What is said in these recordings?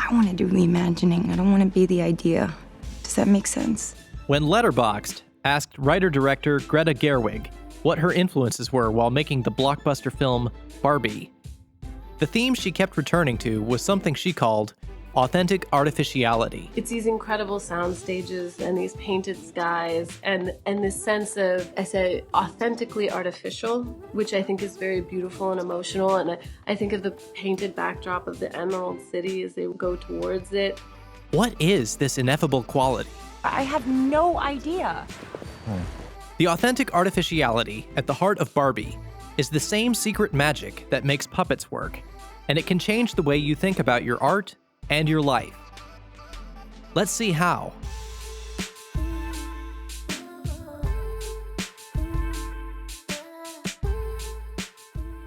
I want to do the imagining. I don't want to be the idea. Does that make sense? When Letterboxd asked writer-director Greta Gerwig what her influences were while making the blockbuster film Barbie, the theme she kept returning to was something she called authentic artificiality. It's these incredible sound stages and these painted skies and this sense of, I say, authentically artificial, which I think is very beautiful and emotional. And I think of the painted backdrop of the Emerald City as they go towards it. What is this ineffable quality? I have no idea. The authentic artificiality at the heart of Barbie is the same secret magic that makes puppets work, and it can change the way you think about your art and your life. Let's see how.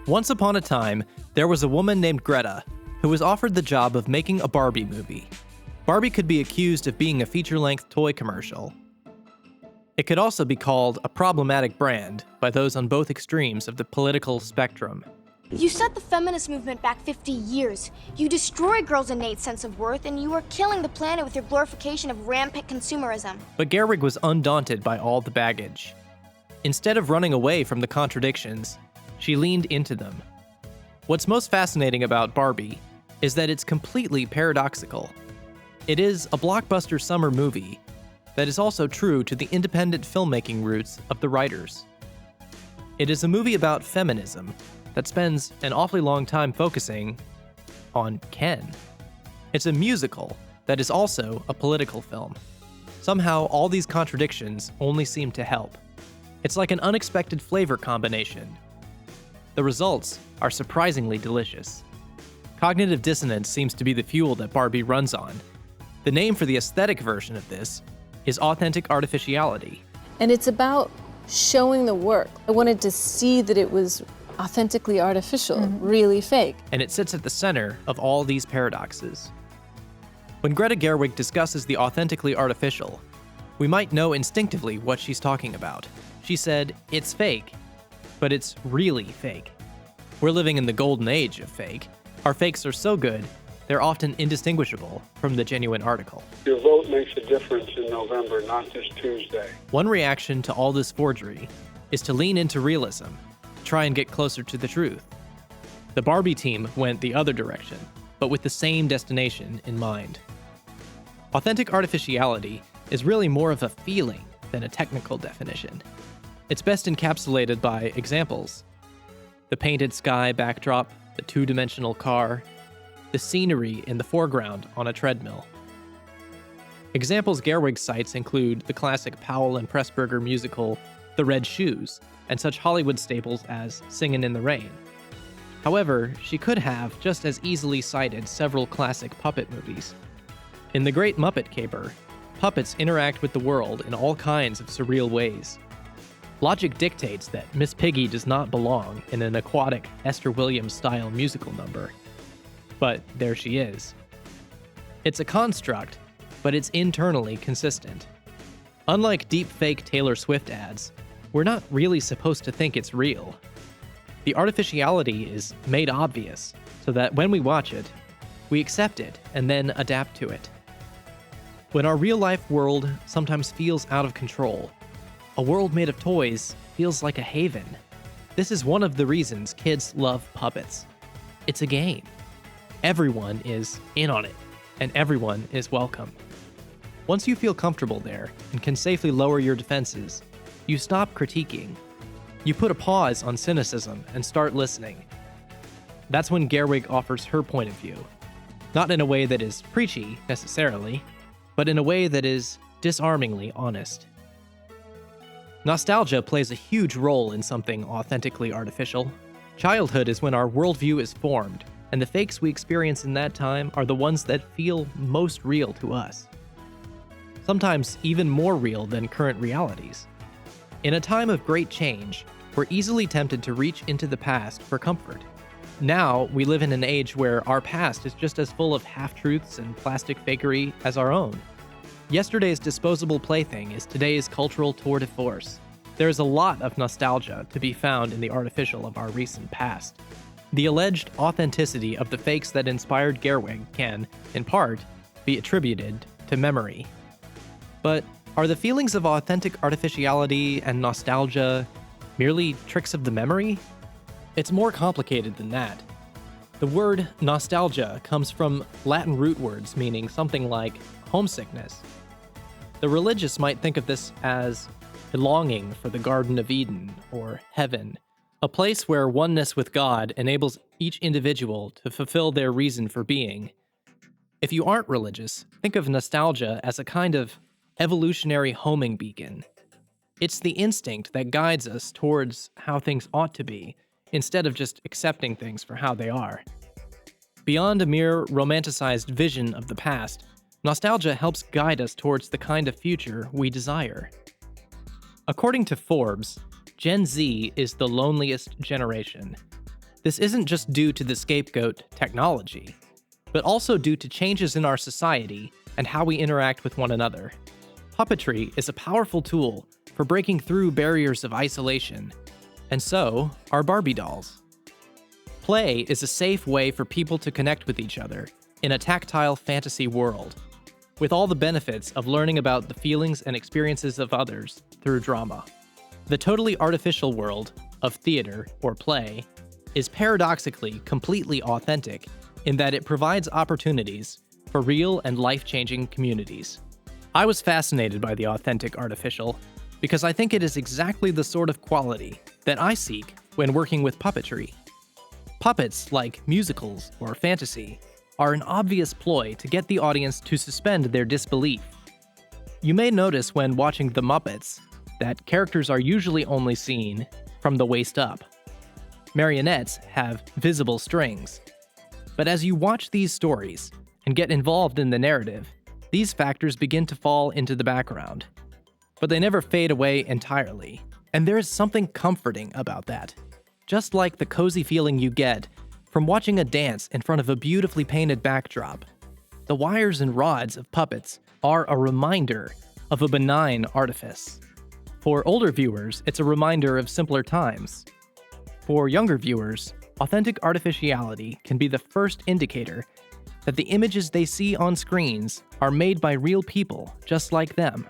Once upon a time, there was a woman named Greta who was offered the job of making a Barbie movie. Barbie could be accused of being a feature-length toy commercial. It could also be called a problematic brand by those on both extremes of the political spectrum. You set the feminist movement back 50 years. You destroy girls' innate sense of worth, and you are killing the planet with your glorification of rampant consumerism. But Gerwig was undaunted by all the baggage. Instead of running away from the contradictions, she leaned into them. What's most fascinating about Barbie is that it's completely paradoxical. It is a blockbuster summer movie that is also true to the independent filmmaking roots of the writers. It is a movie about feminism that spends an awfully long time focusing on Ken. It's a musical that is also a political film. Somehow, all these contradictions only seem to help. It's like an unexpected flavor combination. The results are surprisingly delicious. Cognitive dissonance seems to be the fuel that Barbie runs on. The name for the aesthetic version of this is authentic artificiality. And it's about showing the work. I wanted to see that it was authentically artificial, really fake. And it sits at the center of all these paradoxes. When Greta Gerwig discusses the authentically artificial, we might know instinctively what she's talking about. She said, it's fake, but it's really fake. We're living in the golden age of fake. Our fakes are so good, they're often indistinguishable from the genuine article. Your vote makes a difference in November, not this Tuesday. One reaction to all this forgery is to lean into realism, try and get closer to the truth. The Barbie team went the other direction, but with the same destination in mind. Authentic artificiality is really more of a feeling than a technical definition. It's best encapsulated by examples. The painted sky backdrop, the two-dimensional car, the scenery in the foreground on a treadmill. Examples Gerwig cites include the classic Powell and Pressburger musical, The Red Shoes, and such Hollywood staples as Singin' in the Rain. However, she could have just as easily cited several classic puppet movies. In The Great Muppet Caper, puppets interact with the world in all kinds of surreal ways. Logic dictates that Miss Piggy does not belong in an aquatic Esther Williams-style musical number. But there she is. It's a construct, but it's internally consistent. Unlike deep-fake Taylor Swift ads, we're not really supposed to think it's real. The artificiality is made obvious so that when we watch it, we accept it and then adapt to it. When our real-life world sometimes feels out of control, a world made of toys feels like a haven. This is one of the reasons kids love puppets. It's a game. Everyone is in on it, and everyone is welcome. Once you feel comfortable there and can safely lower your defenses, you stop critiquing. You put a pause on cynicism and start listening. That's when Gerwig offers her point of view. Not in a way that is preachy, necessarily, but in a way that is disarmingly honest. Nostalgia plays a huge role in something authentically artificial. Childhood is when our worldview is formed, and the fakes we experience in that time are the ones that feel most real to us. Sometimes even more real than current realities. In a time of great change, we're easily tempted to reach into the past for comfort. Now, we live in an age where our past is just as full of half-truths and plastic fakery as our own. Yesterday's disposable plaything is today's cultural tour de force. There is a lot of nostalgia to be found in the artificial of our recent past. The alleged authenticity of the fakes that inspired Gerwig can, in part, be attributed to memory. But are the feelings of authentic artificiality and nostalgia merely tricks of the memory? It's more complicated than that. The word nostalgia comes from Latin root words meaning something like homesickness. The religious might think of this as a longing for the Garden of Eden or heaven, a place where oneness with God enables each individual to fulfill their reason for being. If you aren't religious, think of nostalgia as a kind of evolutionary homing beacon. It's the instinct that guides us towards how things ought to be, instead of just accepting things for how they are. Beyond a mere romanticized vision of the past, nostalgia helps guide us towards the kind of future we desire. According to Forbes, Gen Z is the loneliest generation. This isn't just due to the scapegoat technology, but also due to changes in our society and how we interact with one another. Puppetry is a powerful tool for breaking through barriers of isolation, and so are Barbie dolls. Play is a safe way for people to connect with each other in a tactile fantasy world, with all the benefits of learning about the feelings and experiences of others through drama. The totally artificial world of theater or play is paradoxically completely authentic in that it provides opportunities for real and life-changing communities. I was fascinated by the authentic artificial because I think it is exactly the sort of quality that I seek when working with puppetry. Puppets, like musicals or fantasy, are an obvious ploy to get the audience to suspend their disbelief. You may notice when watching The Muppets that characters are usually only seen from the waist up. Marionettes have visible strings. But as you watch these stories and get involved in the narrative, these factors begin to fall into the background. But they never fade away entirely, and there is something comforting about that. Just like the cozy feeling you get from watching a dance in front of a beautifully painted backdrop. The wires and rods of puppets are a reminder of a benign artifice. For older viewers, it's a reminder of simpler times. For younger viewers, authentic artificiality can be the first indicator that the images they see on screens are made by real people just like them.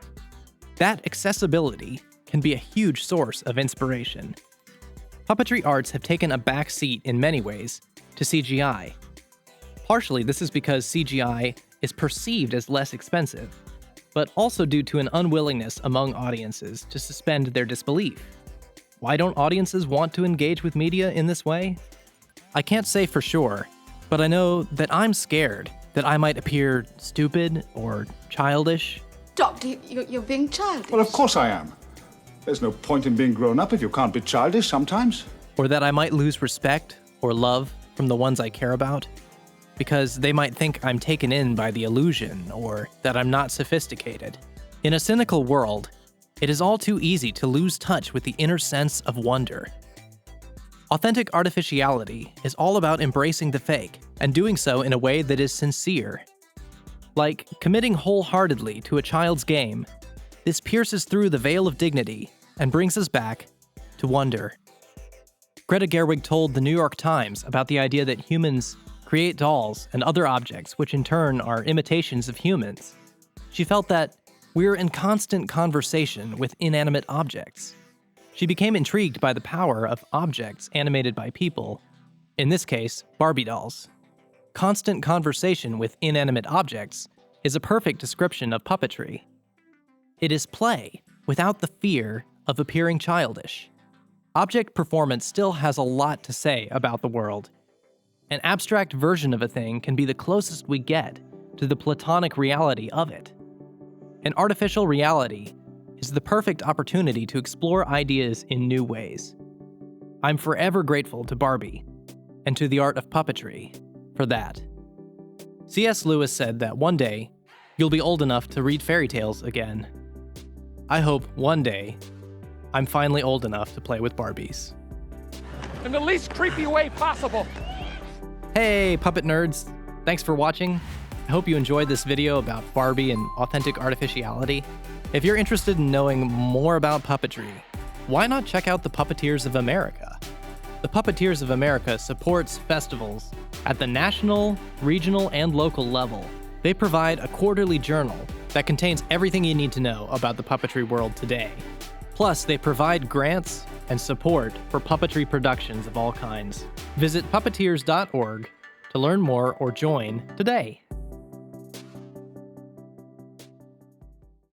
That accessibility can be a huge source of inspiration. Puppetry arts have taken a back seat in many ways to CGI. Partially, this is because CGI is perceived as less expensive, but also due to an unwillingness among audiences to suspend their disbelief. Why don't audiences want to engage with media in this way? I can't say for sure, but I know that I'm scared that I might appear stupid or childish. Doctor, you're being childish. Well, of course I am. There's no point in being grown up if you can't be childish sometimes. Or that I might lose respect or love from the ones I care about, because they might think I'm taken in by the illusion or that I'm not sophisticated. In a cynical world, it is all too easy to lose touch with the inner sense of wonder. Authentic artificiality is all about embracing the fake and doing so in a way that is sincere. Like committing wholeheartedly to a child's game, this pierces through the veil of dignity and brings us back to wonder. Greta Gerwig told the New York Times about the idea that humans create dolls and other objects which in turn are imitations of humans. She felt that we're in constant conversation with inanimate objects. She became intrigued by the power of objects animated by people, in this case, Barbie dolls. Constant conversation with inanimate objects is a perfect description of puppetry. It is play without the fear of appearing childish. Object performance still has a lot to say about the world. An abstract version of a thing can be the closest we get to the platonic reality of it. An artificial reality is the perfect opportunity to explore ideas in new ways. I'm forever grateful to Barbie and to the art of puppetry for that. C.S. Lewis said that one day you'll be old enough to read fairy tales again. I hope one day I'm finally old enough to play with Barbies. In the least creepy way possible. Hey, puppet nerds. Thanks for watching. I hope you enjoyed this video about Barbie and authentic artificiality. If you're interested in knowing more about puppetry, why not check out the Puppeteers of America? The Puppeteers of America supports festivals at the national, regional, and local level. They provide a quarterly journal that contains everything you need to know about the puppetry world today. Plus, they provide grants and support for puppetry productions of all kinds. Visit puppeteers.org to learn more or join today.